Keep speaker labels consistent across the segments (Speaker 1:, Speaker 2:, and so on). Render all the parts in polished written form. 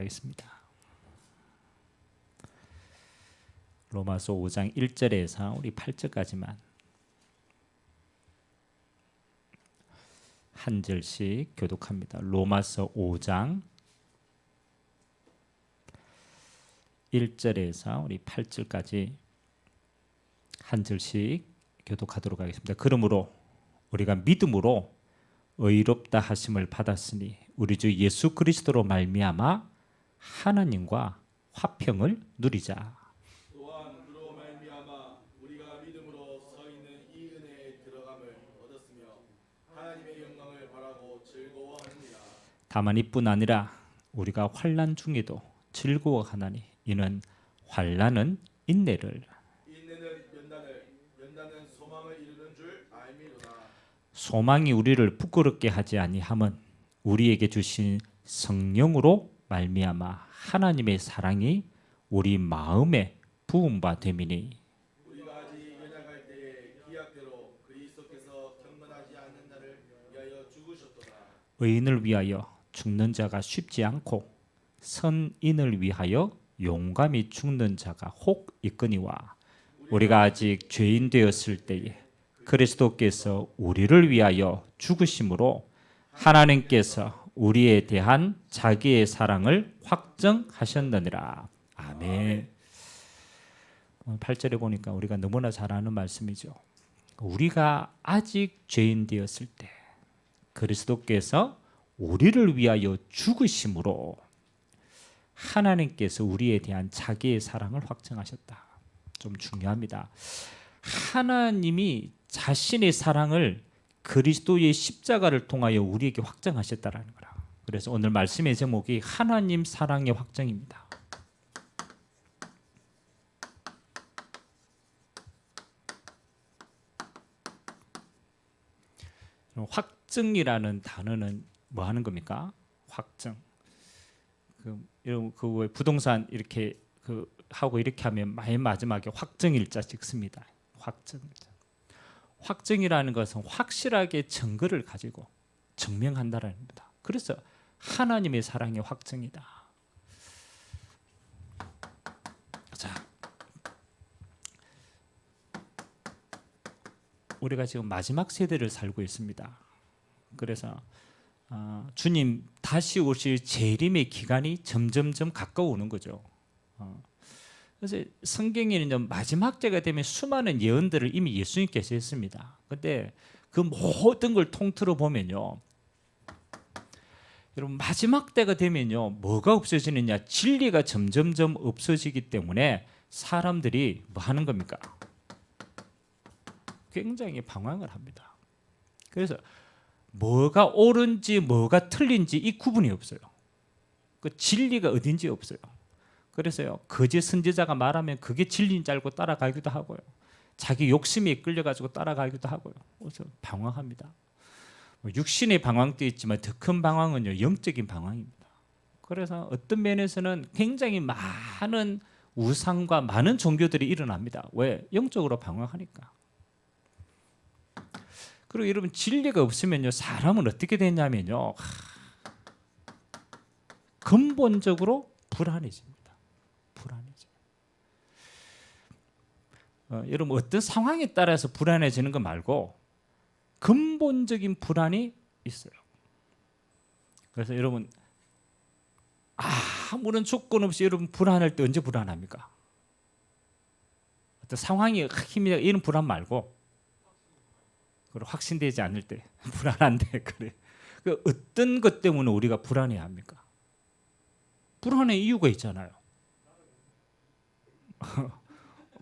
Speaker 1: 하겠습니다. 로마서 5장 1절에서 우리 8절까지만 한 절씩 교독합니다. 로마서 5장 1절에서 우리 8절까지 한 절씩 교독하도록 하겠습니다. 그러므로 우리가 믿음으로 의롭다 하심을 받았으니 우리 주 예수 그리스도로 말미암아 하나님과 화평을 누리자.
Speaker 2: 또한 그로 말미암아 우리가 믿음으로 서 있는 이 은혜에 들어감을 얻었으며 하나님의 영광을 바라고 즐거워하느니라.
Speaker 1: 다만 이뿐 아니라 우리가 환난 중에도 즐거워하나니 이는 환난은 인내를,
Speaker 2: 인내는 연단은 소망을 이루는 줄 알미로다.
Speaker 1: 소망이 우리를 부끄럽게 하지 아니함은 우리에게 주신 성령으로 말미암아 하나님의 사랑이 우리 마음에 부은 바 됨이니.
Speaker 2: 우리가 아직 연약할 때에 기약대로 그리스도께서 경건하지 않는 나를 위하여 죽으셨도다.
Speaker 1: 의인을 위하여 죽는 자가 쉽지 않고 선인을 위하여 용감히 죽는 자가 혹 있거니와 우리가 아직 죄인 되었을 때에 그리스도께서 우리를 위하여 죽으심으로 하나님께서 우리에 대한 자기의 사랑을 확정하셨느니라. 아멘. 8절에 보니까 우리가 너무나 잘 아는 말씀이죠. 우리가 아직 죄인 되었을 때 그리스도께서 우리를 위하여 죽으심으로 하나님께서 우리에 대한 자기의 사랑을 확정하셨다. 좀 중요합니다. 하나님이 자신의 사랑을 그리스도의 십자가를 통하여 우리에게 확정하셨다라는 거라. 그래서 오늘 말씀의 제목이 하나님 사랑의 확정입니다. 확증이라는 단어는 뭐 하는 겁니까? 확증. 그 부동산 이렇게 하고 이렇게 하면 맨 마지막에 확정일자 찍습니다. 확정일자. 확정이라는 것은 확실하게 증거를 가지고 증명한다라는 겁니다. 그래서 하나님의 사랑의 확정이다. 자, 우리가 지금 마지막 세대를 살고 있습니다. 그래서 주님 다시 오실 재림의 기간이 점점점 가까워오는 거죠. 그래서 성경에는 마지막 때가 되면 수많은 예언들을 이미 예수님께서 했습니다. 그런데 그 모든 걸 통틀어 보면요, 여러분 마지막 때가 되면요 뭐가 없어지느냐? 진리가 점점점 없어지기 때문에 사람들이 뭐 하는 겁니까? 굉장히 방황을 합니다. 그래서 뭐가 옳은지 뭐가 틀린지 이 구분이 없어요. 그 진리가 어딘지 없어요. 그래서요 거짓 선지자가 말하면 그게 진리인 줄 알고 따라가기도 하고요, 자기 욕심에 끌려가지고 따라가기도 하고요. 그래서 방황합니다. 육신의 방황도 있지만 더 큰 방황은요 영적인 방황입니다. 그래서 어떤 면에서는 굉장히 많은 우상과 많은 종교들이 일어납니다. 왜? 영적으로 방황하니까. 그리고 여러분 진리가 없으면요 사람은 어떻게 되냐면요 근본적으로 불안해집니다. 불안해져요. 여러분 어떤 상황에 따라서 불안해지는 거 말고 근본적인 불안이 있어요. 그래서 여러분 아무런 조건 없이 여러분 불안할 때 언제 불안합니까? 어떤 상황이 힘이 이런 불안 말고 확신되지 않을 때 불안한데 그래. 어떤 것 때문에 우리가 불안해합니까? 불안의 이유가 있잖아요.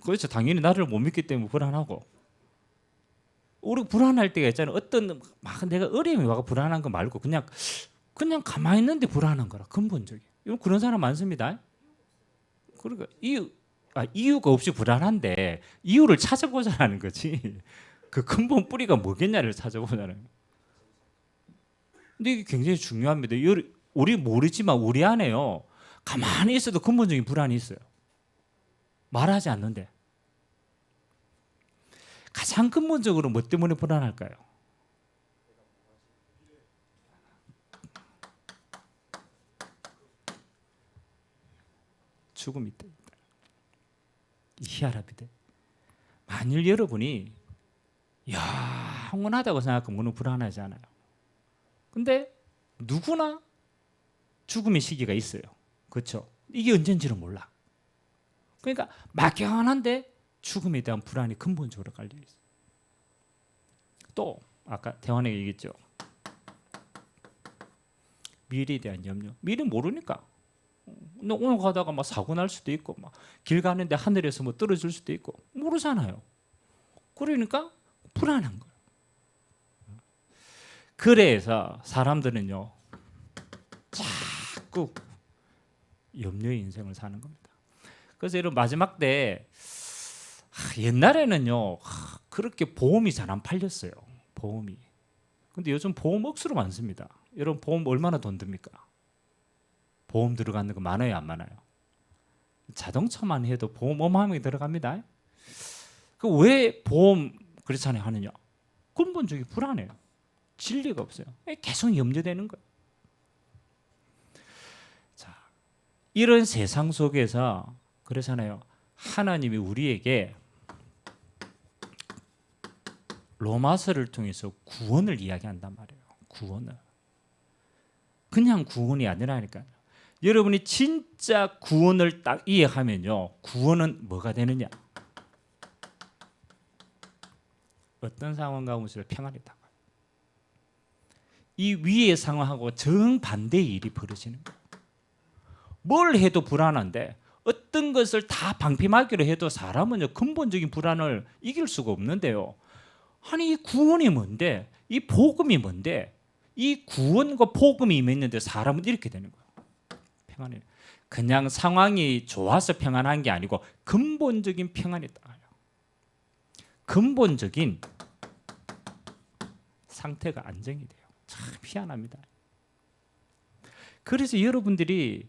Speaker 1: 그렇죠. 당연히 나를 못 믿기 때문에 불안하고. 우리 불안할 때가 있잖아요. 어떤 막 내가 어려움이 와서 불안한 거 말고 그냥 가만히 있는데 불안한 거라. 근본적인. 그런 사람 많습니다. 그러니까 이유가 없이 불안한데 이유를 찾아보자는 거지. 그 근본 뿌리가 뭐겠냐를 찾아보자는. 근데 이게 굉장히 중요합니다. 우리 모르지만 우리 안에요 가만히 있어도 근본적인 불안이 있어요. 말하지 않는데. 가장 근본적으로 뭐 때문에 불안할까요? 죽음이 있다. 희한합니다. 만일 여러분이 영원하다고 생각하면 그건 불안하지 않아요. 근데 누구나 죽음의 시기가 있어요. 그렇죠? 이게 언젠지는 몰라. 그러니까 막연한데 죽음에 대한 불안이 근본적으로 깔려 있어요. 또 아까 대환에게 얘기했죠. 미래에 대한 염려. 미래 모르니까. 오늘 가다가 막 사고 날 수도 있고, 막 길 가는데 하늘에서 뭐 떨어질 수도 있고 모르잖아요. 그러니까 불안한 거예요. 그래서 사람들은요 자꾸 염려의 인생을 사는 겁니다. 그래서 여러분 마지막 때 옛날에는요 그렇게 보험이 잘 안 팔렸어요. 보험이. 근데 요즘 보험 억수로 많습니다. 여러분 보험 얼마나 돈 듭니까? 보험 들어가는 거 많아요, 안 많아요? 자동차만 해도 보험 어마어마하게 들어갑니다. 그 왜 보험 그렇잖아요 하느냐? 근본적인 불안해요. 진리가 없어요. 계속 염려되는 거예요. 자, 이런 세상 속에서 그러잖아요. 하나님이 우리에게 로마서를 통해서 구원을 이야기한단 말이에요. 구원을. 그냥 구원이 아니라니까요. 여러분이 진짜 구원을 딱 이해하면요. 구원은 뭐가 되느냐? 어떤 상황 가운데서 평안이다. 이 위의 상황하고 정반대의 일이 벌어지는 거예요. 뭘 해도 불안한데 어떤 것을 다 방심하기로 해도 사람은요 근본적인 불안을 이길 수가 없는데요. 아니 이 구원이 뭔데? 이 복음이 뭔데? 이 구원과 복음이 있는데 사람은 이렇게 되는 거예요. 평안해. 그냥 상황이 좋아서 평안한 게 아니고 근본적인 평안이 있다. 근본적인 상태가 안정이 돼요. 참 희한합니다. 그래서 여러분들이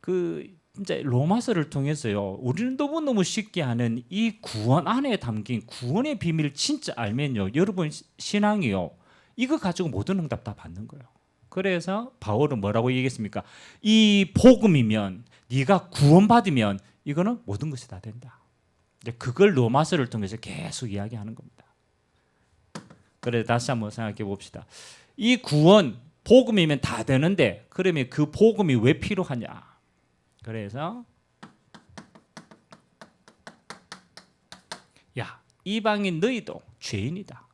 Speaker 1: 그 진짜 로마서를 통해서요. 우리는 너무너무 쉽게 하는 이 구원 안에 담긴 구원의 비밀을 진짜 알면요. 여러분 신앙이요. 이거 가지고 모든 응답 다 받는 거예요. 그래서 바울은 뭐라고 얘기했습니까? 이 복음이면 네가 구원받으면 이거는 모든 것이 다 된다. 그걸 로마서를 통해서 계속 이야기하는 겁니다. 그래서 다시 한번 생각해 봅시다. 이 구원 복음이면 다 되는데 그러면 그 복음이 왜 필요하냐? 그래서 야 이방인 너희도 죄인이다.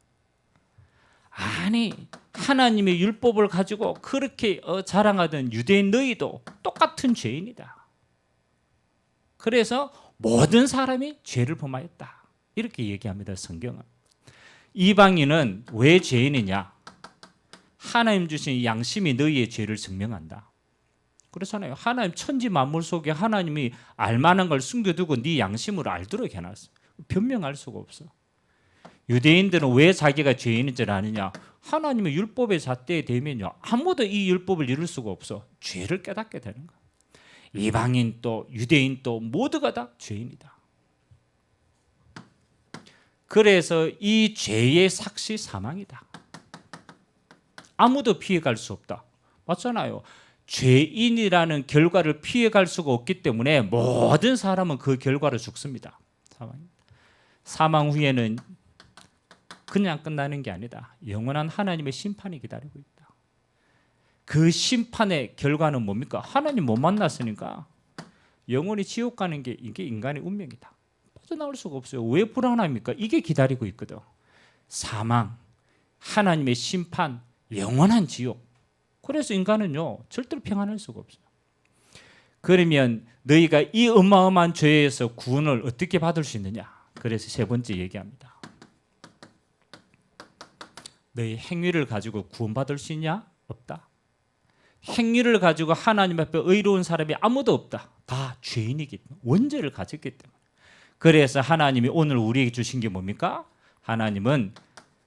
Speaker 1: 아니 하나님의 율법을 가지고 그렇게 자랑하던 유대인 너희도 똑같은 죄인이다. 그래서 모든 사람이 죄를 범하였다. 이렇게 얘기합니다. 성경은. 이방인은 왜 죄인이냐? 하나님 주신 양심이 너희의 죄를 증명한다. 그렇잖아요. 하나님 천지 만물 속에 하나님이 알만한 걸 숨겨두고 네 양심으로 알도록 해놨어. 변명할 수가 없어. 유대인들은 왜 자기가 죄인인 줄 아느냐? 하나님의 율법의 잣대에 대면요. 아무도 이 율법을 이룰 수가 없어. 죄를 깨닫게 되는 거야. 이방인 또 유대인 또 모두가 다 죄인이다. 그래서 이 죄의 삭시 사망이다. 아무도 피해갈 수 없다. 맞잖아요. 죄인이라는 결과를 피해갈 수가 없기 때문에 모든 사람은 그 결과로 죽습니다. 사망 후에는 그냥 끝나는 게 아니다. 영원한 하나님의 심판이 기다리고 있다. 그 심판의 결과는 뭡니까? 하나님 못 만났으니까 영원히 지옥 가는 게 이게 인간의 운명이다. 빠져나올 수가 없어요. 왜 불안합니까? 이게 기다리고 있거든. 사망, 하나님의 심판, 영원한 지옥. 그래서 인간은요 절대로 평안할 수가 없어요. 그러면 너희가 이 어마어마한 죄에서 구원을 어떻게 받을 수 있느냐? 그래서 세 번째 얘기합니다. 너희 행위를 가지고 구원받을 수 있냐? 없다. 행위를 가지고 하나님 앞에 의로운 사람이 아무도 없다. 다 죄인이기 때문에 원죄를 가졌기 때문에. 그래서 하나님이 오늘 우리에게 주신 게 뭡니까? 하나님은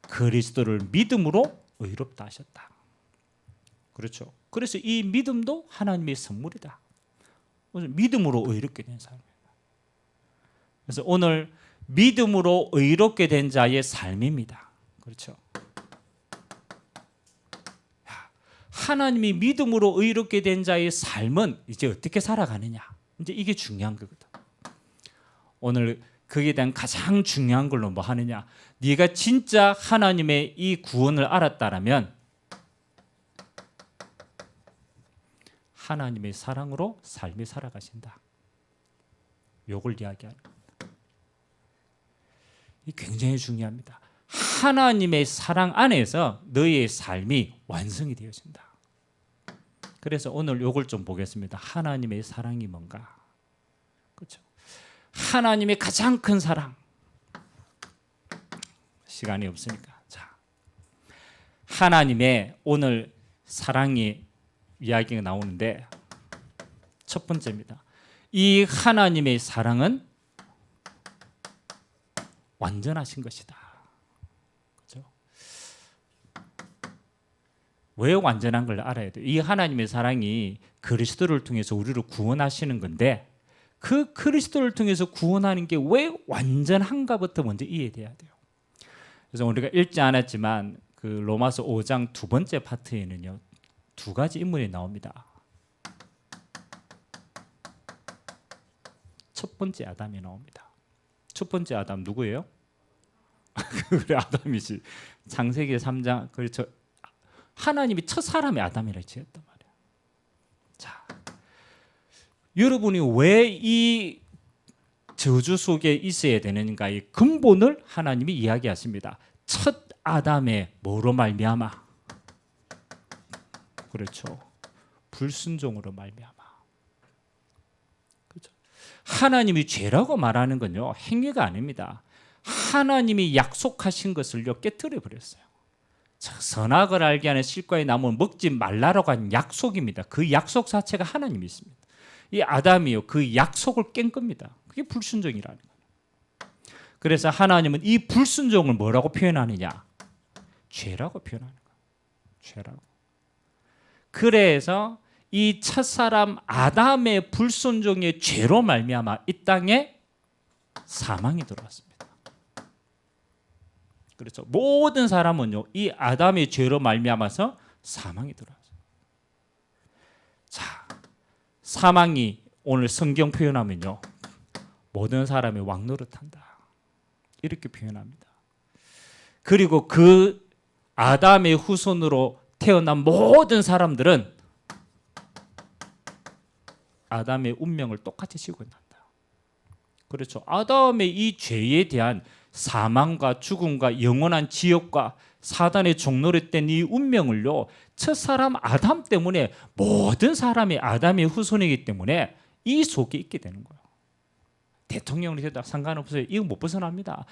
Speaker 1: 그리스도를 믿음으로 의롭다 하셨다. 그렇죠. 그래서 이 믿음도 하나님의 선물이다. 믿음으로 의롭게 된 사람입니다. 그래서 오늘 믿음으로 의롭게 된 자의 삶입니다. 그렇죠. 하나님이 믿음으로 의롭게 된 자의 삶은 이제 어떻게 살아가느냐? 이제 이게 중요한 거거든. 오늘 거기에 대한 가장 중요한 걸로 뭐 하느냐? 네가 진짜 하나님의 이 구원을 알았다라면 하나님의 사랑으로 삶이 살아가신다. 요걸 이야기하는 겁니다. 이 굉장히 중요합니다. 하나님의 사랑 안에서 너의 삶이 완성이 되어진다. 그래서 오늘 요걸 좀 보겠습니다. 하나님의 사랑이 뭔가? 그렇죠? 하나님의 가장 큰 사랑. 시간이 없으니까. 자, 하나님의 오늘 사랑이 이야기가 나오는데 첫 번째입니다. 이 하나님의 사랑은 완전하신 것이다. 그렇죠? 왜 완전한 걸 알아야 돼요? 이 하나님의 사랑이 그리스도를 통해서 우리를 구원하시는 건데 그 그리스도를 통해서 구원하는 게 왜 완전한가부터 먼저 이해돼야 돼요. 그래서 우리가 읽지 않았지만 그 로마서 5장 두 번째 파트에는요. 두 가지 인물이 나옵니다. 첫 번째 아담이 나옵니다. 첫 번째 아담 누구예요? 그래 아담이지. 창세기 3장 그렇죠. 하나님이 첫 사람이 아담이라 지었단 말이에요. 자, 여러분이 왜 이 저주 속에 있어야 되는가의 근본을 하나님이 이야기하십니다. 첫 아담의 뭐로 말미암아? 그렇죠. 불순종으로 말미암아. 그렇죠. 하나님이 죄라고 말하는 건요 행위가 아닙니다. 하나님이 약속하신 것을요 깨뜨려 버렸어요. 선악을 알게 하는 실과의 나무는 먹지 말라라고 한 약속입니다. 그 약속 자체가 하나님이 있습니다. 이 아담이요 그 약속을 깬 겁니다. 그게 불순종이라는 거예요. 그래서 하나님은 이 불순종을 뭐라고 표현하느냐? 죄라고 표현하는 거예요. 죄라고. 그래서 이 첫사람 아담의 불순종의 죄로 말미암아 이 땅에 사망이 들어왔습니다. 그렇죠. 모든 사람은요 이 아담의 죄로 말미암아서 사망이 들어왔어요. 자, 사망이 오늘 성경 표현하면요 모든 사람이 왕노릇한다 이렇게 표현합니다. 그리고 그 아담의 후손으로 태어난 모든 사람들은 아담의 운명을 똑같이 지고 난다. 그렇죠. 아담의 이 죄에 대한 사망과 죽음과 영원한 지옥과 사단의 종노릇된 이 운명을요 첫사람 아담 때문에 모든 사람이 아담의 후손이기 때문에 이 속에 있게 되는 거예요. 대통령이 돼도 상관없어요. 이거 못 벗어납니다.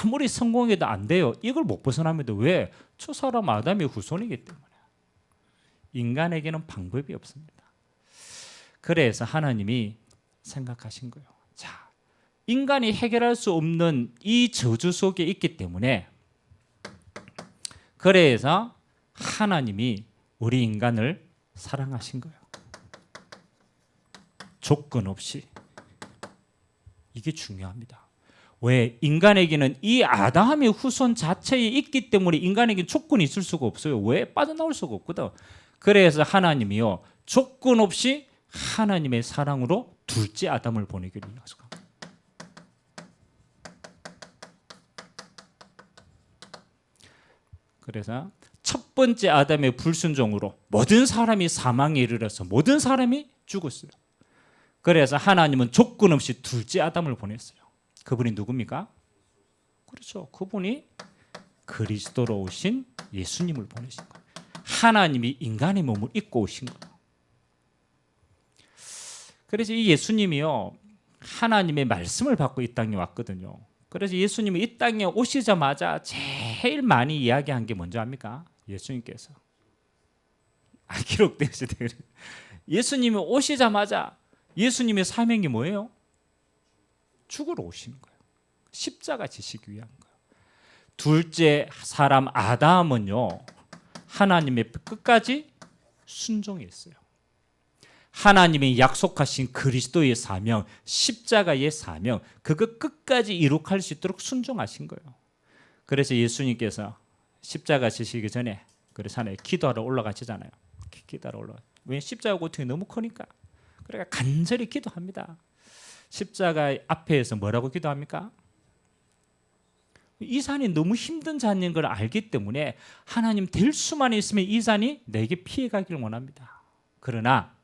Speaker 1: 아무리 성공해도 안 돼요. 이걸 못 벗어납니다. 왜? 첫사람 아담의 후손이기 때문에. 인간에게는 방법이 없습니다. 그래서 하나님이 생각하신 거예요. 자, 인간이 해결할 수 없는 이 저주 속에 있기 때문에 그래서 하나님이 우리 인간을 사랑하신 거예요. 조건 없이. 이게 중요합니다. 왜? 인간에게는 이 아담의 후손 자체에 있기 때문에 인간에게는 조건이 있을 수가 없어요. 왜? 빠져나올 수가 없거든. 그래서 하나님이요 조건 없이 하나님의 사랑으로 둘째 아담을 보내기로 약속합니다. 그래서 첫 번째 아담의 불순종으로 모든 사람이 사망에 이르러서 모든 사람이 죽었어요. 그래서 하나님은 조건 없이 둘째 아담을 보냈어요. 그분이 누굽니까? 그렇죠. 그분이 그리스도로 오신 예수님을 보내신 거예요. 하나님이 인간의 몸을 입고 오신 거예요. 그래서 이 예수님이요 하나님의 말씀을 받고 이 땅에 왔거든요. 그래서 예수님이 이 땅에 오시자마자 제일 많이 이야기한 게 뭔지 압니까? 예수님께서 기록되어 있어요. 예수님이 오시자마자 예수님의 사명이 뭐예요? 죽으러 오시는 거예요. 십자가 지시기 위한 거예요. 둘째 사람 아담은요 하나님의 끝까지 순종했어요. 하나님이 약속하신 그리스도의 사명, 십자가의 사명, 그거 끝까지 이룩할 수 있도록 순종하신 거예요. 그래서 예수님께서 십자가 지시기 전에 그래서 하나님 기도하러 올라가시잖아요. 기도하러 올라가. 왜? 십자가 고통이 너무 크니까. 그러니까 간절히 기도합니다. 십자가 앞에서 뭐라고 기도합니까? 이 산이 너무 힘든 산인 걸 알기 때문에 하나님 될 수만 있으면 이 산이 내게 피해가기를 원합니다. 그러나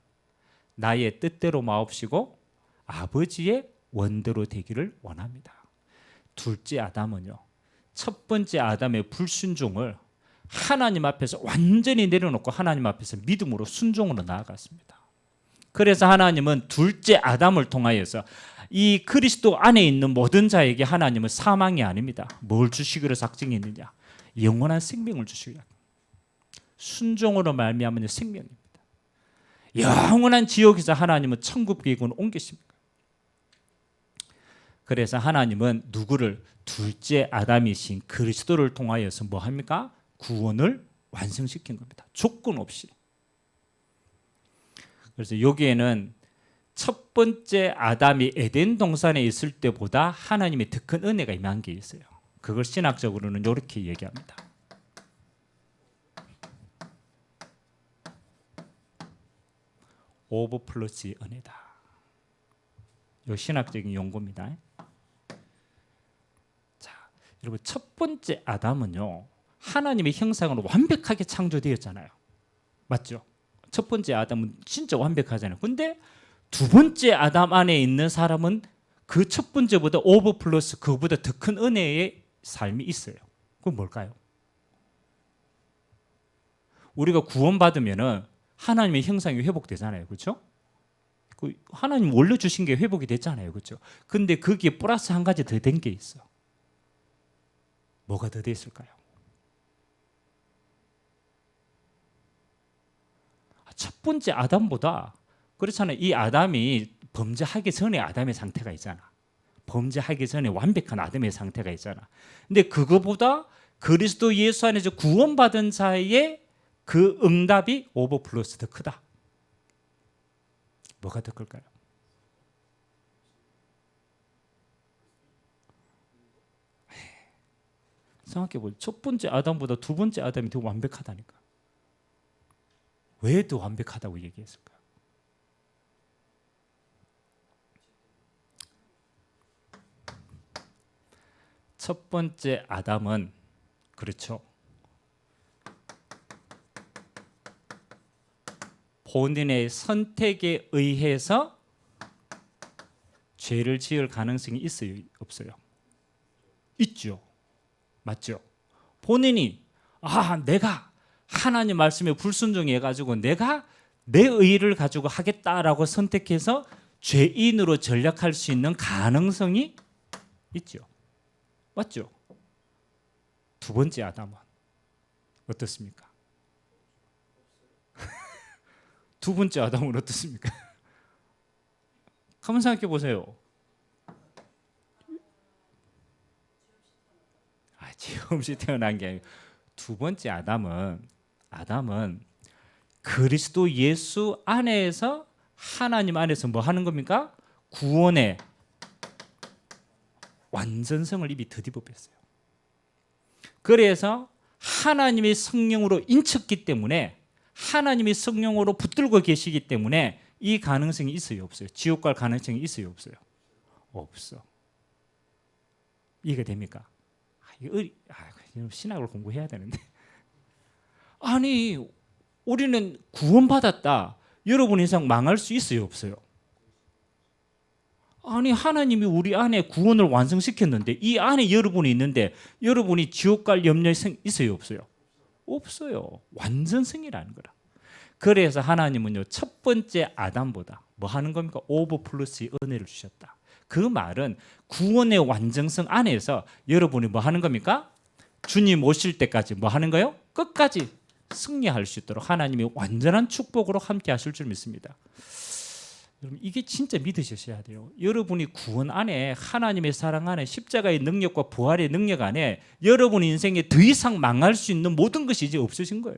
Speaker 1: 나의 뜻대로 마옵시고 아버지의 원대로 되기를 원합니다. 둘째 아담은요, 첫 번째 아담의 불순종을 하나님 앞에서 완전히 내려놓고 하나님 앞에서 믿음으로 순종으로 나아갔습니다. 그래서 하나님은 둘째 아담을 통하여서 이 그리스도 안에 있는 모든 자에게 하나님은 사망이 아닙니다. 뭘 주시기로 작정했느냐? 영원한 생명을 주시기로. 순종으로 말미암은 생명입니다. 영원한 지옥에서 하나님은 천국 계획을 옮기십니다. 그래서 하나님은 누구를? 둘째 아담이신 그리스도를 통하여서 뭐 합니까? 구원을 완성시킨 겁니다. 조건 없이. 그래서 여기에는 첫 번째 아담이 에덴 동산에 있을 때보다 하나님의 더 큰 은혜가 임한 게 있어요. 그걸 신학적으로는 이렇게 얘기합니다. 오버 플러스 은혜다. 이 신학적인 용어입니다. 자, 여러분 첫 번째 아담은요, 하나님의 형상으로 완벽하게 창조되었잖아요. 맞죠? 첫 번째 아담은 진짜 완벽하잖아요. 근데 두 번째 아담 안에 있는 사람은 그 첫 번째보다 오버 플러스 그보다 더 큰 은혜의 삶이 있어요. 그건 뭘까요? 우리가 구원받으면은 하나님의 형상이 회복되잖아요. 그렇죠? 하나님 원래 주신 게 회복이 됐잖아요. 그렇죠? 근데 거기에 플러스 한 가지 더 된 게 있어. 뭐가 더 됐을까요? 첫 번째 아담보다 그렇잖아요. 이 아담이 범죄하기 전에 아담의 상태가 있잖아. 범죄하기 전에 완벽한 아담의 상태가 있잖아. 근데 그거보다 그리스도 예수 안에서 구원받은 자의 그 응답이 오버 플러스 더 크다. 뭐가 더 클까요? 생각해보세요. 첫 번째 아담보다 두 번째 아담이 더 완벽하다니까. 왜 더 완벽하다고 얘기했을까요? 첫 번째 아담은 그렇죠. 본인의 선택에 의해서 죄를 지을 가능성이 있어요, 없어요? 있죠. 맞죠? 본인이 내가 하나님 말씀에 불순종해 가지고 내가 내 의의를 가지고 하겠다라고 선택해서 죄인으로 전락할 수 있는 가능성이 있죠. 맞죠? 두 번째 아담은 어떻습니까? 두 번째 아담은 어떻습니까? 한번 생각해 보세요. 죄 없이 태어난 게 아니고 두 번째 아담은 그리스도 예수 안에서 하나님 안에서 뭐 하는 겁니까? 구원의 완전성을 이미 드디어 뺐어요. 그래서 하나님의 성령으로 인쳤기 때문에 하나님의 성령으로 붙들고 계시기 때문에 이 가능성이 있어요, 없어요? 지옥 갈 가능성이 있어요, 없어요? 없어. 이해가 됩니까? 신학을 공부해야 되는데. 아니, 우리는 구원받았다. 여러분 인생 망할 수 있어요, 없어요? 아니, 하나님이 우리 안에 구원을 완성시켰는데 이 안에 여러분이 있는데 여러분이 지옥 갈 염려가 있어요, 없어요? 없어요. 완전성이라는 거라. 그래서 하나님은요, 첫 번째 아담보다 뭐 하는 겁니까? 오버 플러스 은혜를 주셨다. 그 말은 구원의 완전성 안에서 여러분이 뭐 하는 겁니까? 주님 오실 때까지 뭐 하는 거예요? 끝까지 승리할 수 있도록 하나님이 완전한 축복으로 함께 하실 줄 믿습니다. 여러분, 이게 진짜 믿으셔야 돼요. 여러분이 구원 안에 하나님의 사랑 안에 십자가의 능력과 부활의 능력 안에 여러분 인생에 더 이상 망할 수 있는 모든 것이 이제 없으신 거예요.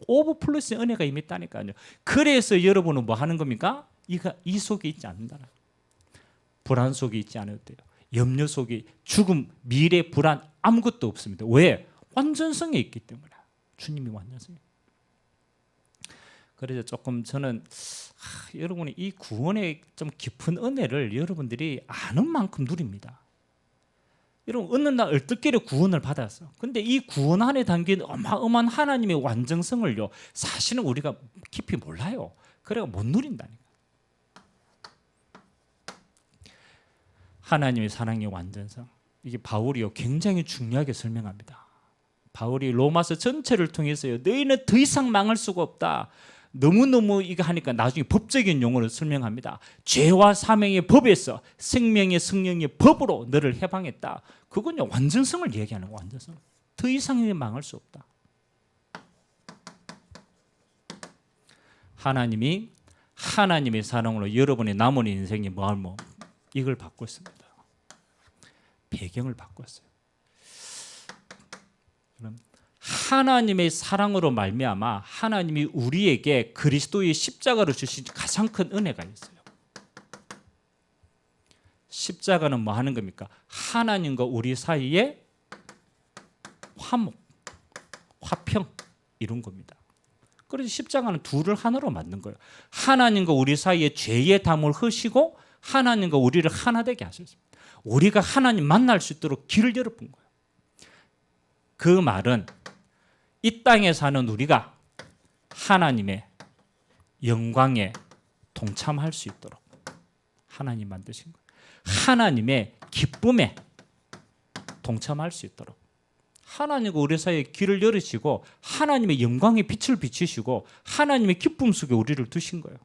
Speaker 1: 오버 플러스 은혜가 이미 있다니까요. 그래서 여러분은 뭐 하는 겁니까? 이 속에 있지 않는다. 불안 속에 있지 않아도 돼요. 염려 속에 죽음, 미래, 불안 아무것도 없습니다. 왜? 완전성에 있기 때문에. 주님이 완전성에. 그래서 조금 저는 여러분이 이 구원의 좀 깊은 은혜를 여러분들이 아는 만큼 누립니다. 여러분 어느 날 얼떨결에 구원을 받았어. 근데 이 구원 안에 담긴 어마어마한 하나님의 완전성을요, 사실은 우리가 깊이 몰라요. 그래가 못 누린다니까. 하나님의 사랑의 완전성, 이게 바울이요 굉장히 중요하게 설명합니다. 바울이 로마서 전체를 통해서요, 너희는 더 이상 망할 수가 없다. 너무너무 이거 하니까 나중에 법적인 용어로 설명합니다. 죄와 사명의 법에서 생명의 성령의 법으로 너를 해방했다. 그건요 완전성을 얘기하는 거예요. 완전성. 더 이상 망할 수 없다. 하나님이 하나님의 사랑으로 여러분의 남은 인생의 마음을 이걸 바꿨습니다. 배경을 바꿨어요. 그럼 하나님의 사랑으로 말미암아 하나님이 우리에게 그리스도의 십자가로 주신 가장 큰 은혜가 있어요. 십자가는 뭐 하는 겁니까? 하나님과 우리 사이에 화목, 화평 이런 겁니다. 그래서 십자가는 둘을 하나로 만든 거예요. 하나님과 우리 사이에 죄의 담을 허시고 하나님과 우리를 하나 되게 하셨습니다. 우리가 하나님 만날 수 있도록 길을 열어본 거예요. 그 말은 이 땅에 사는 우리가 하나님의 영광에 동참할 수 있도록 하나님 만드신 거예요. 하나님의 기쁨에 동참할 수 있도록 하나님과 우리 사이에 길을 열으시고 하나님의 영광의 빛을 비추시고 하나님의 기쁨 속에 우리를 두신 거예요.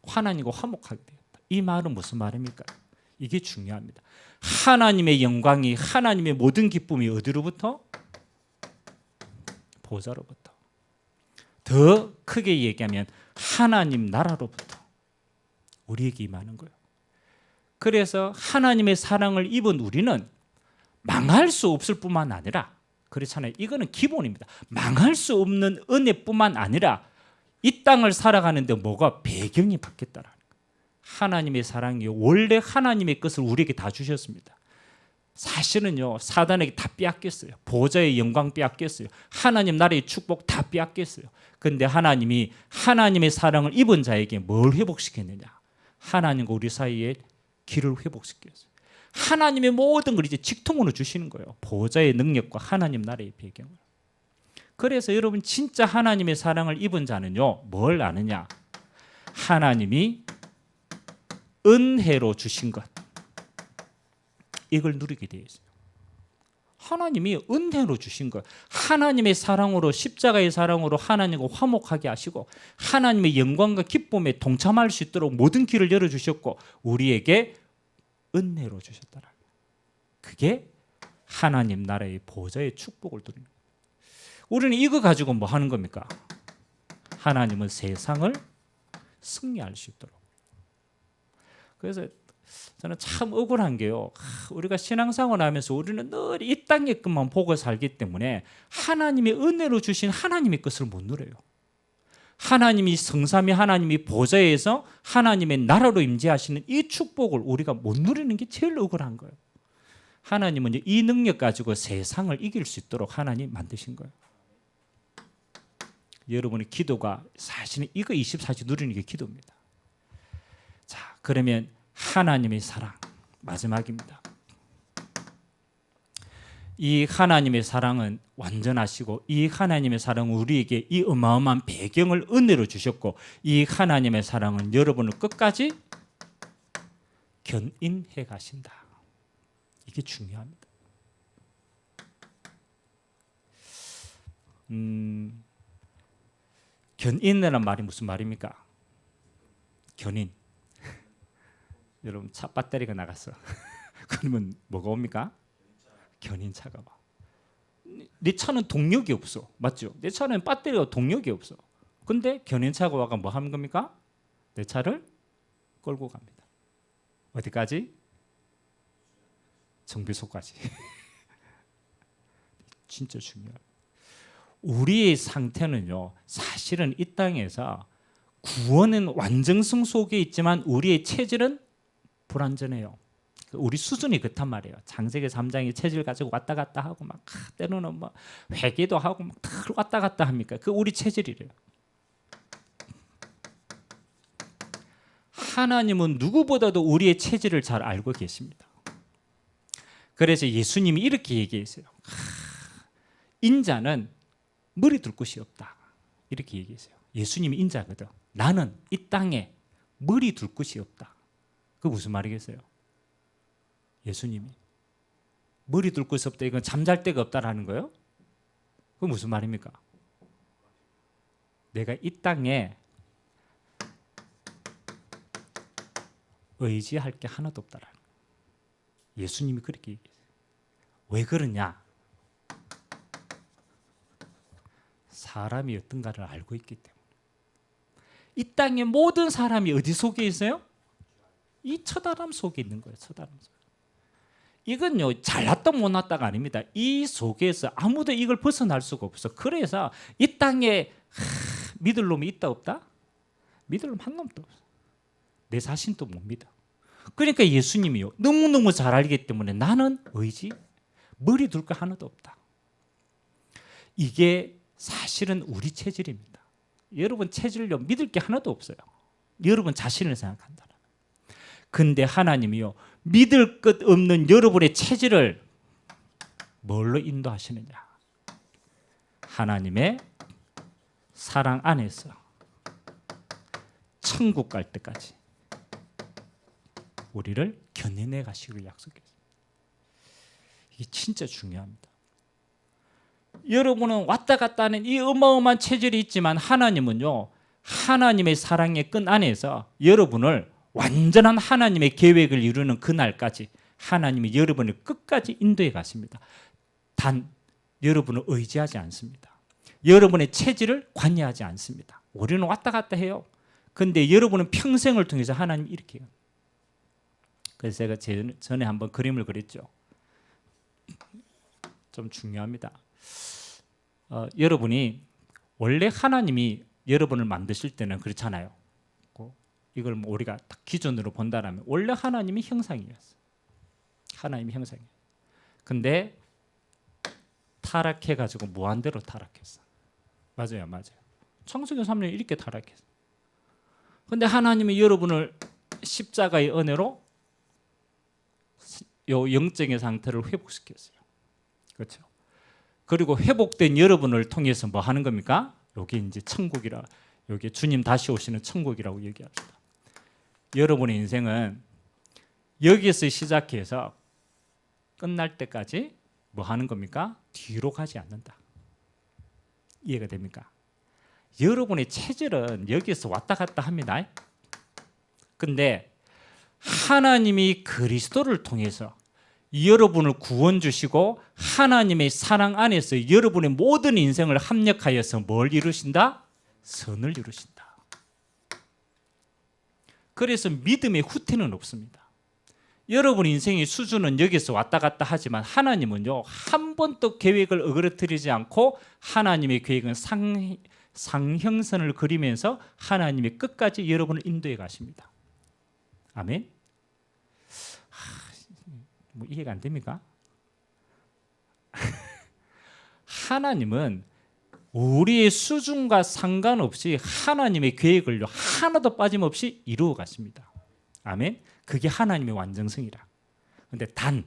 Speaker 1: 하나님과 화목하게 되었다. 이 말은 무슨 말입니까? 이게 중요합니다. 하나님의 영광이, 하나님의 모든 기쁨이 어디로부터? 보좌로부터. 더 크게 얘기하면 하나님 나라로부터 우리에게 임하는 거예요. 그래서 하나님의 사랑을 입은 우리는 망할 수 없을 뿐만 아니라, 그렇잖아요. 이거는 기본입니다. 망할 수 없는 은혜뿐만 아니라 이 땅을 살아가는데 뭐가 배경이 바뀌었다라는 거예요. 하나님의 사랑이 원래 하나님의 것을 우리에게 다 주셨습니다. 사실은요 사단에게 다 빼앗겼어요. 보좌의 영광 빼앗겼어요. 하나님 나라의 축복 다 빼앗겼어요. 그런데 하나님이 하나님의 사랑을 입은 자에게 뭘 회복시켰느냐? 하나님과 우리 사이에 길을 회복시켰어요. 하나님의 모든 걸 이제 직통으로 주시는 거예요. 보좌의 능력과 하나님 나라의 배경을. 그래서 여러분 진짜 하나님의 사랑을 입은 자는요 뭘 아느냐? 하나님이 은혜로 주신 것, 이걸 누리게 되어 있어요. 하나님이 은혜로 주신 것, 하나님의 사랑으로, 십자가의 사랑으로 하나님과 화목하게 하시고 하나님의 영광과 기쁨에 동참할 수 있도록 모든 길을 열어주셨고 우리에게 은혜로 주셨다라. 그게 하나님 나라의 보좌의 축복을 누리는 거예요. 우리는 이거 가지고 뭐 하는 겁니까? 하나님은 세상을 승리할 수 있도록. 그래서 저는 참 억울한 게요. 우리가 신앙생활을 하면서 우리는 늘 이 땅의 것만 보고 살기 때문에 하나님의 은혜로 주신 하나님의 것을 못 누려요. 하나님이 성삼위 하나님이 보좌에서 하나님의 나라로 임재하시는 이 축복을 우리가 못 누리는 게 제일 억울한 거예요. 하나님은 이 능력 가지고 세상을 이길 수 있도록 하나님 만드신 거예요. 여러분의 기도가 사실은 이거 24시 누리는 게 기도입니다. 자, 그러면 하나님의 사랑 마지막입니다. 이 하나님의 사랑은 완전하시고 이 하나님의 사랑은 우리에게 이 어마어마한 배경을 은혜로 주셨고 이 하나님의 사랑은 여러분을 끝까지 견인해 가신다. 이게 중요합니다. 견인이라는 말이 무슨 말입니까? 견인. 여러분 차 배터리가 나갔어. 그러면 뭐가 옵니까? 견인차가 와. 내 차는 동력이 없어. 맞죠? 내 차는 배터리가 동력이 없어. 근데 견인차가 와가 뭐 하는 겁니까? 내 차를 끌고 갑니다. 어디까지? 정비소까지. 진짜 중요해요. 우리의 상태는요. 사실은 이 땅에서 구원은 완전성 속에 있지만 우리의 체질은 불완전해요. 우리 수준이 그렇단 말이에요. 창세기 3장의 체질 가지고 왔다 갔다 하고 막 때로는 뭐 회개도 하고 막 왔다 갔다 합니까? 그 우리 체질이래요. 하나님은 누구보다도 우리의 체질을 잘 알고 계십니다. 그래서 예수님이 이렇게 얘기했어요. 인자는 머리 둘 곳이 없다. 이렇게 얘기했어요. 예수님이 인자거든. 나는 이 땅에 머리 둘 곳이 없다. 그게 무슨 말이겠어요? 예수님이 머리 둘 곳이 없다. 이건 잠잘 데가 없다라는 거예요? 그게 무슨 말입니까? 내가 이 땅에 의지할 게 하나도 없다라는 거예요. 예수님이 그렇게 얘기했어요. 왜 그러냐? 사람이 어떤가를 알고 있기 때문에. 이 땅의 모든 사람이 어디 속에 있어요? 이 처다람 속에 있는 거예요. 처다람 속에. 이건요 잘났다 못났다가 아닙니다. 이 속에서 아무도 이걸 벗어날 수가 없어. 그래서 이 땅에 믿을 놈이 있다 없다? 믿을 놈 한 놈도 없어. 내 자신도 못 믿어. 그러니까 예수님이요 너무너무 잘 알기 때문에 나는 의지 머리 둘 거 하나도 없다. 이게 사실은 우리 체질입니다. 여러분 체질요 믿을 게 하나도 없어요. 여러분 자신을 생각한다. 근데 하나님이요 믿을 것 없는 여러분의 체질을 뭘로 인도하시느냐? 하나님의 사랑 안에서 천국 갈 때까지 우리를 견인해 가시고 약속했어요. 이게 진짜 중요합니다. 여러분은 왔다 갔다 하는 이 어마어마한 체질이 있지만 하나님은요 하나님의 사랑의 끈 안에서 여러분을 완전한 하나님의 계획을 이루는 그날까지 하나님이 여러분을 끝까지 인도해 가십니다. 단 여러분을 의지하지 않습니다. 여러분의 체질을 관여하지 않습니다. 우리는 왔다 갔다 해요. 근데 여러분은 평생을 통해서 하나님이 이렇게 해요. 그래서 제가 전에 한번 그림을 그렸죠. 좀 중요합니다. 여러분이 원래 하나님이 여러분을 만드실 때는 그렇잖아요. 이걸 뭐 우리가 딱 기준으로 본다라면 원래 하나님이 형상이었어요. 하나님이 형상이에요. 근데 타락해가지고 무한대로 타락했어. 맞아요, 맞아요. 창세기 3년 이렇게 타락했어. 근데 하나님이 여러분을 십자가의 은혜로 요 영적인 상태를 회복시켰어요. 그렇죠? 그리고 회복된 여러분을 통해서 뭐 하는 겁니까? 여기 이제 천국이라, 여기 주님 다시 오시는 천국이라고 얘기합니다. 여러분의 인생은 여기에서 시작해서 끝날 때까지 뭐 하는 겁니까? 뒤로 가지 않는다. 이해가 됩니까? 여러분의 체질은 여기에서 왔다 갔다 합니다. 근데 하나님이 그리스도를 통해서 여러분을 구원 주시고 하나님의 사랑 안에서 여러분의 모든 인생을 합력하여서 뭘 이루신다? 선을 이루신다. 그래서 믿음의 후퇴는 없습니다. 여러분 인생의 수준은 여기서 왔다 갔다 하지만 하나님은요 한 번도 계획을 어그러뜨리지 않고 하나님의 계획은 상형선을 그리면서 하나님의 끝까지 여러분을 인도해 가십니다. 아멘. 뭐 이해가 안 됩니까? 하나님은 우리의 수준과 상관없이 하나님의 계획을 하나도 빠짐없이 이루어 가십니다. 아멘. 그게 하나님의 완전성이라. 그런데 단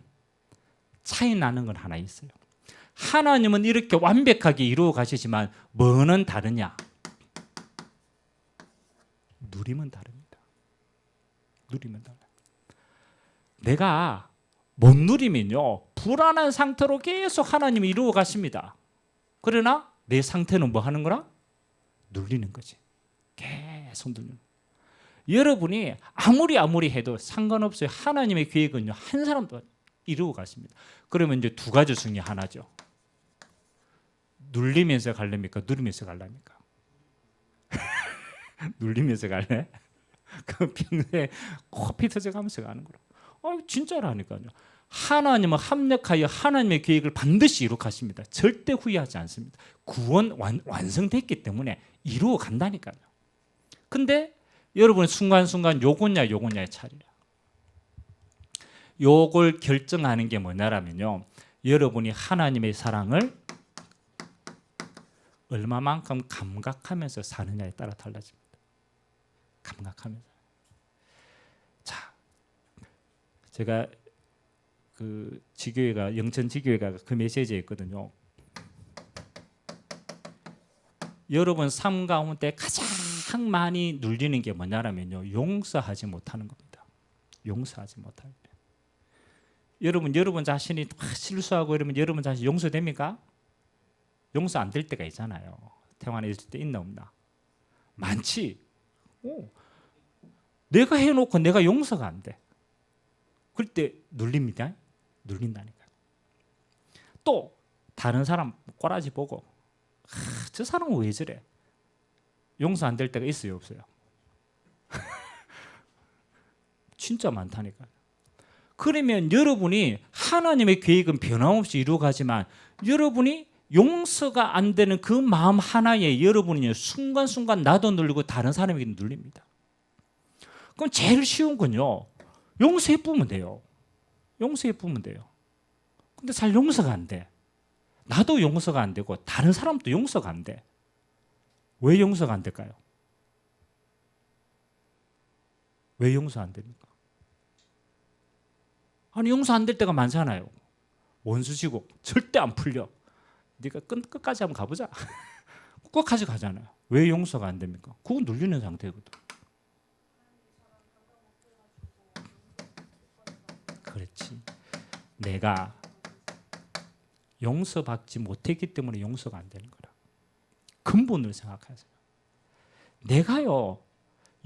Speaker 1: 차이 나는 건 하나 있어요. 하나님은 이렇게 완벽하게 이루어 가시지만 뭐는 다르냐? 누림은 다릅니다. 누림은 달라요. 내가 못 누리면요 불안한 상태로 계속 하나님이 이루어 가십니다. 그러나 내 상태는 뭐 하는 거라? 누리는 거지. 계속 누리는. 여러분이 아무리 해도 상관없어요. 하나님의 계획은요 한 사람도 이루어 가십니다. 그러면 이제 두 가지 중에 하나죠. 눌리면서 갈랍니까? 누리면서 갈랍니까? 눌리면서 갈래? 그 평소에 코피 터져가면서 가는 거라. 진짜라니까요. 하나님은 합력하여 하나님의 계획을 반드시 이룩하십니다. 절대 후회하지 않습니다. 구원 완성됐기 때문에 이루어 간다니까요. 근데 여러분 순간순간 요거냐의 차이야. 요걸 결정하는 게 뭐냐라면요. 여러분이 하나님의 사랑을 얼마만큼 감각하면서 사느냐에 따라 달라집니다. 감각하면서. 제가 그 지교회가 영천 지교회가 그 메시지에 있거든요. 여러분 삶 가운데 가장 많이 눌리는 게 뭐냐면요, 용서하지 못하는 겁니다. 용서하지 못할 때. 여러분 자신이 실수하고 이러면 여러분 자신 용서됩니까? 용서 안 될 때가 있잖아요. 태환에 있을 때 있나 없나? 많지. 내가 해놓고 내가 용서가 안 돼. 그럴 때 눌립니다. 눌린다니까. 또 다른 사람 꼬라지 보고 저 사람은 왜 저래? 용서 안 될 때가 있어요, 없어요? 진짜 많다니까. 그러면 여러분이 하나님의 계획은 변함없이 이루어가지만 여러분이 용서가 안 되는 그 마음 하나에 여러분이 순간순간 나도 눌리고 다른 사람에게 눌립니다. 그럼 제일 쉬운 건요, 용서해 뿌면 돼요. 용서해 뿌면 돼요. 근데 잘 용서가 안 돼. 나도 용서가 안 되고 다른 사람도 용서가 안 돼. 왜 용서가 안 될까요? 왜 용서 안 됩니까? 아니 용서 안 될 때가 많잖아요. 원수지고 절대 안 풀려. 네가 끝까지 한번 가보자. 끝까지 가잖아요. 왜 용서가 안 됩니까? 그건 눌리는 상태거든. 그렇지. 내가 용서받지 못했기 때문에 용서가 안 되는 거라. 근본을 생각하세요. 내가요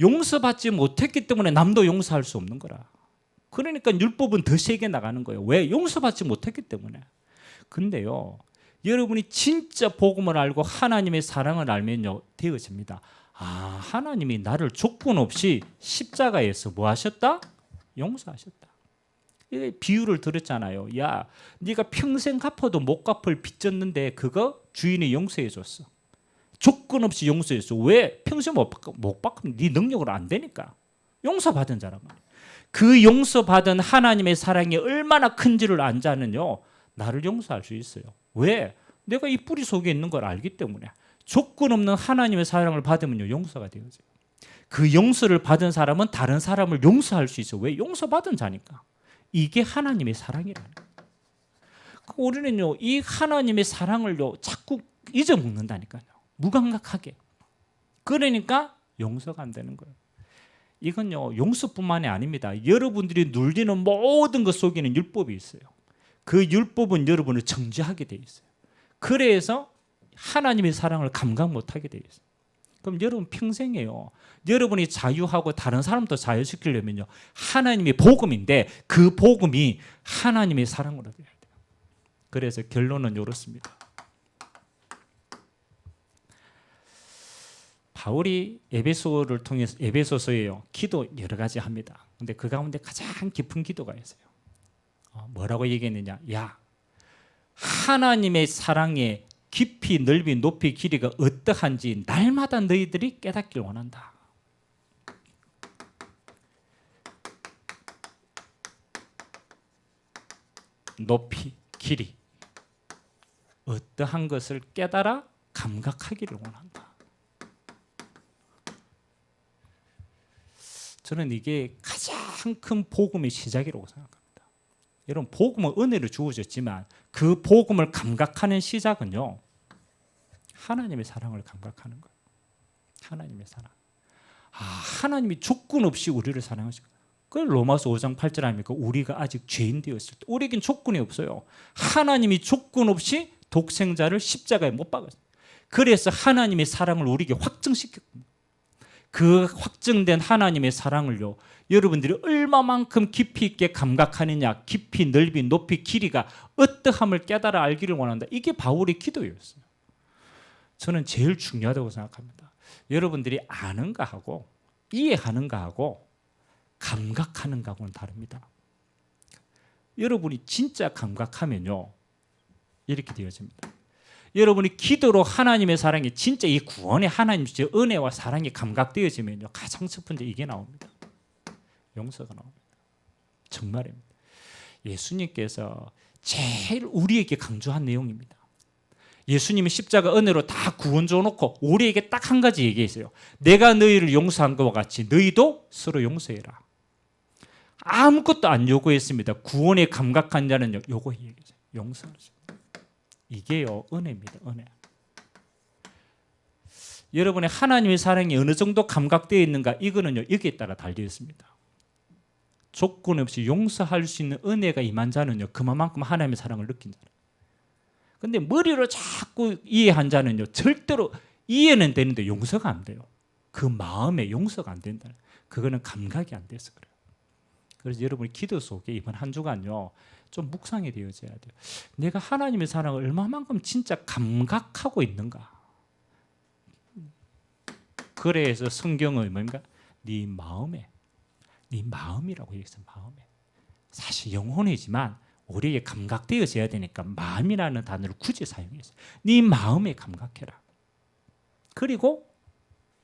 Speaker 1: 용서받지 못했기 때문에 남도 용서할 수 없는 거라. 그러니까 율법은 더 세게 나가는 거예요. 왜? 용서받지 못했기 때문에. 근데요 여러분이 진짜 복음을 알고 하나님의 사랑을 알면요 되어집니다. 아, 하나님이 나를 조건 없이 십자가에서 뭐 하셨다? 용서하셨다. 이 비유를 들었잖아요. 야, 네가 평생 갚아도 못 갚을 빚 졌는데 그거 주인이 용서해 줬어. 조건 없이 용서했어. 왜? 평생 못 갚으면 네 능력으로 안 되니까. 용서받은 자란 말이야. 그 용서받은 하나님의 사랑이 얼마나 큰지를 안 자는요 나를 용서할 수 있어요. 왜? 내가 이 뿌리 속에 있는 걸 알기 때문에. 조건 없는 하나님의 사랑을 받으면요 용서가 되어져요. 그 용서를 받은 사람은 다른 사람을 용서할 수 있어요. 왜? 용서받은 자니까. 이게 하나님의 사랑이라는 거예요. 우리는요 이 하나님의 사랑을요 자꾸 잊어먹는다니까요. 무감각하게. 그러니까 용서가 안 되는 거예요. 이건요 용서뿐만이 아닙니다. 여러분들이 눌리는 모든 것 속에는 율법이 있어요. 그 율법은 여러분을 정죄하게 돼 있어요. 그래서 하나님의 사랑을 감각 못하게 돼 있어요. 그럼 여러분 평생에요 여러분이 자유하고 다른 사람도 자유시키려면요 하나님의 복음인데 그 복음이 하나님의 사랑으로 돼야 돼요. 그래서 결론은 이렇습니다. 바울이 에베소를 통해서 에베소서에요 기도 여러 가지 합니다. 근데 그 가운데 가장 깊은 기도가 있어요. 뭐라고 얘기했느냐? 야, 하나님의 사랑의 깊이 넓이 높이 길이가 어떠한지 날마다 너희들이 깨닫길 원한다. 높이 길이 어떠한 것을 깨달아 감각하기를 원한다. 저는 이게 가장 큰 복음의 시작이라고 생각합니다. 여러분 복음은 은혜로 주어졌지만 그 복음을 감각하는 시작은요 하나님의 사랑을 감각하는 거예요. 하나님의 사랑. 하나님이 조건 없이 우리를 사랑하시고 그걸 로마서 5장 8절 아닙니까? 우리가 아직 죄인 되었을 때 우리에겐 조건이 없어요. 하나님이 조건 없이 독생자를 십자가에 못 박았어요. 그래서 하나님의 사랑을 우리에게 확증시켰습니다. 그 확증된 하나님의 사랑을요 여러분들이 얼마만큼 깊이 있게 감각하느냐, 깊이 넓이 높이 길이가 어떠함을 깨달아 알기를 원한다. 이게 바울의 기도였어요. 저는 제일 중요하다고 생각합니다. 여러분들이 아는가 하고 이해하는가 하고 감각하는가 하고는 다릅니다. 여러분이 진짜 감각하면요 이렇게 되어집니다. 여러분이 기도로 하나님의 사랑이 진짜 이 구원의 하나님 주의 은혜와 사랑이 감각되어지면요 가장 첫 번째 이게 나옵니다. 용서가 나옵니다. 정말입니다. 예수님께서 제일 우리에게 강조한 내용입니다. 예수님이 십자가 은혜로 다 구원 줘놓고 우리에게 딱 한 가지 얘기했어요. 내가 너희를 용서한 것과 같이 너희도 서로 용서해라. 아무것도 안 요구했습니다. 구원에 감각한 자는 요거 얘기죠. 용서할 수 있는. 이게요 은혜입니다. 은혜. 여러분의 하나님의 사랑이 어느 정도 감각되어 있는가 이거는요 여기에 따라 달려 있습니다. 조건 없이 용서할 수 있는 은혜가 임한 자는요 그만큼 하나님의 사랑을 느낀 자예요. 근데 머리로 자꾸 이해한 자는요 절대로 이해는 되는데 용서가 안 돼요. 그 마음에 용서가 안 된다. 그거는 감각이 안 돼서 그래요. 그래서 여러분이 기도 속에 이번 한 주간요 좀 묵상이 되어져야 돼요. 내가 하나님의 사랑을 얼마만큼 진짜 감각하고 있는가. 그래서 성경은 뭡니까? 네 마음에, 네 마음이라고 얘기했어요. 마음에. 사실 영혼이지만 우리에게 감각되어져야 되니까 마음이라는 단어를 굳이 사용했어요. 네 마음에 감각해라. 그리고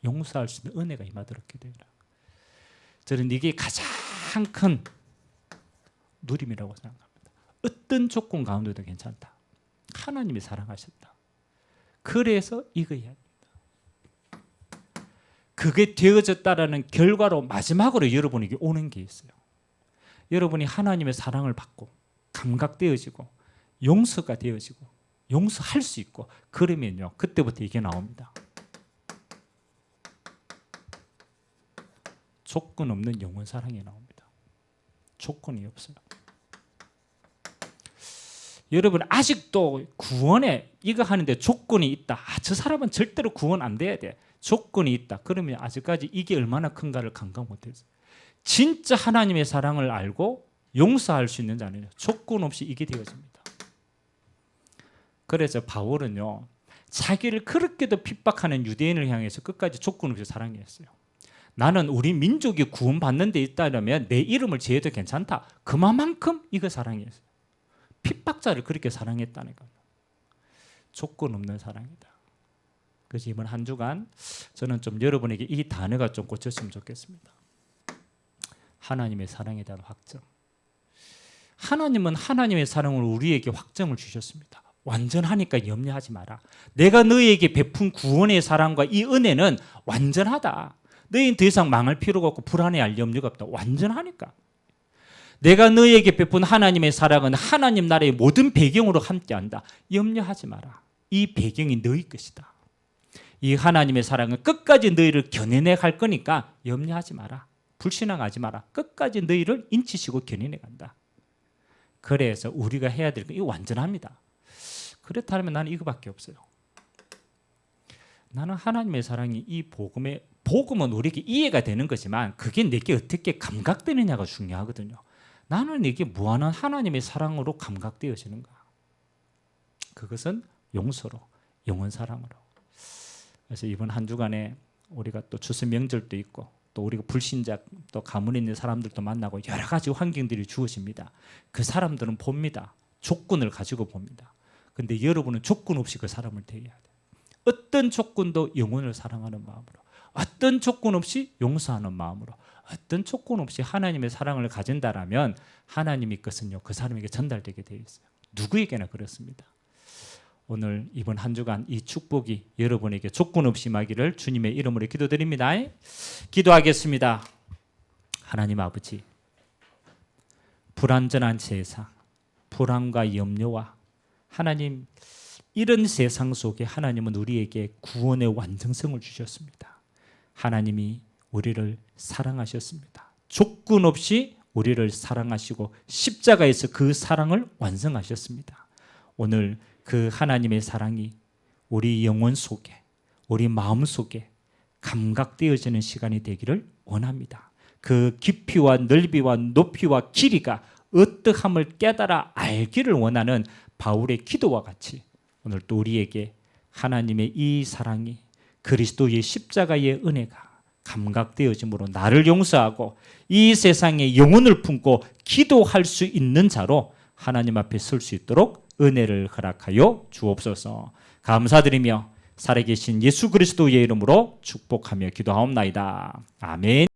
Speaker 1: 용서할 수 있는 은혜가 임하도록 기도해라. 저는 이게 가장 큰 누림이라고 생각합니다. 어떤 조건 가운데도 괜찮다. 하나님이 사랑하셨다. 그래서 이거 이야기입니다. 그게 되어졌다라는 결과로 마지막으로 여러분에게 오는 게 있어요. 여러분이 하나님의 사랑을 받고 감각되어지고 용서가 되어지고 용서할 수 있고 그러면요 그때부터 이게 나옵니다. 조건 없는 영원 사랑이 나옵니다. 조건이 없어요. 여러분 아직도 구원에 이거 하는데 조건이 있다. 저 사람은 절대로 구원 안 돼야 돼. 조건이 있다. 그러면 아직까지 이게 얼마나 큰가를 감각 못했어요. 진짜 하나님의 사랑을 알고 용서할 수 있는 자는 조건 없이 이게 되어집니다. 그래서 바울은요 자기를 그렇게도 핍박하는 유대인을 향해서 끝까지 조건 없이 사랑했어요. 나는 우리 민족이 구원받는 데 있다면 내 이름을 지어도 괜찮다. 그만큼 이거 사랑했어요. 핍박자를 그렇게 사랑했다는 거예요. 조건 없는 사랑이다. 그래서 이번 한 주간 저는 좀 여러분에게 이 단어가 좀 꽂혔으면 좋겠습니다. 하나님의 사랑에 대한 확정. 하나님은 하나님의 사랑을 우리에게 확정을 주셨습니다. 완전하니까 염려하지 마라. 내가 너희에게 베푼 구원의 사랑과 이 은혜는 완전하다. 너희는 더 이상 망할 필요가 없고 불안해할 염려가 없다. 완전하니까. 내가 너희에게 베푼 하나님의 사랑은 하나님 나라의 모든 배경으로 함께한다. 염려하지 마라. 이 배경이 너희 것이다. 이 하나님의 사랑은 끝까지 너희를 견인해 갈 거니까 염려하지 마라. 불신앙하지 마라. 끝까지 너희를 인치시고 견인해 간다. 그래서 우리가 해야 될 거 이거 완전합니다. 그렇다면 나는 이거밖에 없어요. 나는 하나님의 사랑이 이 복음은 우리에게 이해가 되는 거지만 그게 내게 어떻게 감각되느냐가 중요하거든요. 나는 이게 무한한 하나님의 사랑으로 감각되어지는가? 그것은 용서로, 영원 사랑으로. 그래서 이번 한 주간에 우리가 또 추수 명절도 있고 또 우리가 불신자 또 가문에 있는 사람들도 만나고 여러 가지 환경들이 주어집니다. 그 사람들은 봅니다. 조건을 가지고 봅니다. 근데 여러분은 조건 없이 그 사람을 대해야 돼요. 어떤 조건도 영혼을 사랑하는 마음으로, 어떤 조건 없이 용서하는 마음으로, 어떤 조건 없이 하나님의 사랑을 가진다라면 하나님의 것은요 그 사람에게 전달되게 되어 있어요. 누구에게나 그렇습니다. 오늘 이번 한 주간 이 축복이 여러분에게 조건 없이 임하기를 주님의 이름으로 기도드립니다. 기도하겠습니다. 하나님 아버지, 불완전한 세상, 불안과 염려와 하나님 이런 세상 속에 하나님은 우리에게 구원의 완전성을 주셨습니다. 하나님이 우리를 사랑하셨습니다. 조건 없이 우리를 사랑하시고 십자가에서 그 사랑을 완성하셨습니다. 오늘 그 하나님의 사랑이 우리 영혼 속에, 우리 마음 속에 감각되어지는 시간이 되기를 원합니다. 그 깊이와 넓이와 높이와 길이가 어떠함을 깨달아 알기를 원하는 바울의 기도와 같이 오늘 또 우리에게 하나님의 이 사랑이 그리스도의 십자가의 은혜가 감각되어짐으로 나를 용서하고 이 세상에 영혼을 품고 기도할 수 있는 자로 하나님 앞에 설 수 있도록 은혜를 허락하여 주옵소서. 감사드리며 살아계신 예수 그리스도의 이름으로 축복하며 기도하옵나이다. 아멘.